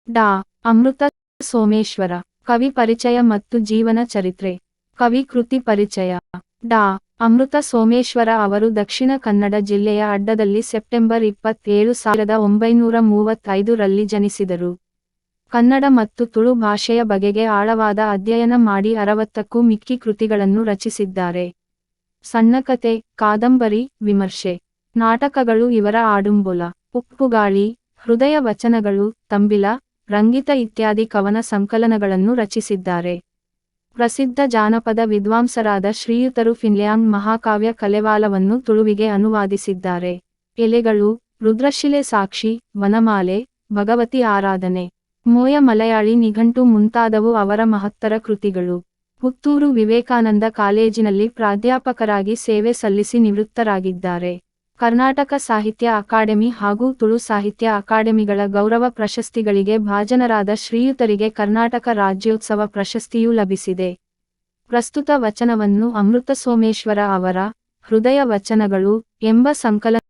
ಡಾ. ಅಮೃತ ಸೋಮೇಶ್ವರ. ಕವಿ ಪರಿಚಯ ಮತ್ತು ಜೀವನ ಚರಿತ್ರೆ. ಕವಿ ಕೃತಿ ಪರಿಚಯ. ಡಾ. ಅಮೃತ ಸೋಮೇಶ್ವರ ಅವರು ದಕ್ಷಿಣ ಕನ್ನಡ ಜಿಲ್ಲೆಯ ಅಡ್ಡದಲ್ಲಿ ಸೆಪ್ಟೆಂಬರ್ 27, 1935 ರಲ್ಲಿ ಜನಿಸಿದರು. ಕನ್ನಡ ಮತ್ತು ತುಳು ಭಾಷೆಯ ಬಗೆಗೆ ಆಳವಾದ ಅಧ್ಯಯನ ಮಾಡಿ 60ಕ್ಕೂ ಮಿಕ್ಕಿ ಕೃತಿಗಳನ್ನು ರಚಿಸಿದ್ದಾರೆ. ಸಣ್ಣಕತೆ, ಕಾದಂಬರಿ, ವಿಮರ್ಶೆ, ನಾಟಕಗಳು ಇವರ ಆಡುಂಬೊಲ. ಉಪ್ಪುಗಾಳಿ, ಹೃದಯ ವಚನಗಳು, ತಂಬಿಲ, ರಂಗಿತ ಇತ್ಯಾದಿ ಕವನ ಸಂಕಲನಗಳನ್ನು ರಚಿಸಿದ್ದಾರೆ. ಪ್ರಸಿದ್ಧ ಜಾನಪದ ವಿದ್ವಾಂಸರಾದ ಶ್ರೀಯುತರು ಫಿನ್ಲ್ಯಾಂಡ್ ಮಹಾಕಾವ್ಯ ಕಲೆವಾಲವನ್ನು ತುಳುವಿಗೆ ಅನುವಾದಿಸಿದ್ದಾರೆ. ಎಲೆಗಳು, ರುದ್ರಶಿಲೆ ಸಾಕ್ಷಿ, ವನಮಾಲೆ, ಭಗವತಿ ಆರಾಧನೆ, ಮೋಯ ಮಲಯಾಳಿ ನಿಘಂಟು ಮುಂತಾದವು ಅವರ ಮಹತ್ತರ ಕೃತಿಗಳು. ಪುತ್ತೂರು ವಿವೇಕಾನಂದ ಕಾಲೇಜಿನಲ್ಲಿ ಪ್ರಾಧ್ಯಾಪಕರಾಗಿ ಸೇವೆ ಸಲ್ಲಿಸಿ ನಿವೃತ್ತರಾಗಿದ್ದಾರೆ. ಕರ್ನಾಟಕ ಸಾಹಿತ್ಯ ಅಕಾಡೆಮಿ ಹಾಗೂ ತುಳು ಸಾಹಿತ್ಯ ಅಕಾಡೆಮಿಗಳ ಗೌರವ ಪ್ರಶಸ್ತಿಗಳಿಗೆ ಭಾಜನರಾದ ಶ್ರೀಯುತರಿಗೆ ಕರ್ನಾಟಕ ರಾಜ್ಯೋತ್ಸವ ಪ್ರಶಸ್ತಿಯೂ ಲಭಿಸಿದೆ. ಪ್ರಸ್ತುತ ವಚನವನ್ನು ಅಮೃತ ಸೋಮೇಶ್ವರ ಅವರ ಹೃದಯ ವಚನಗಳು ಎಂಬ ಸಂಕಲನ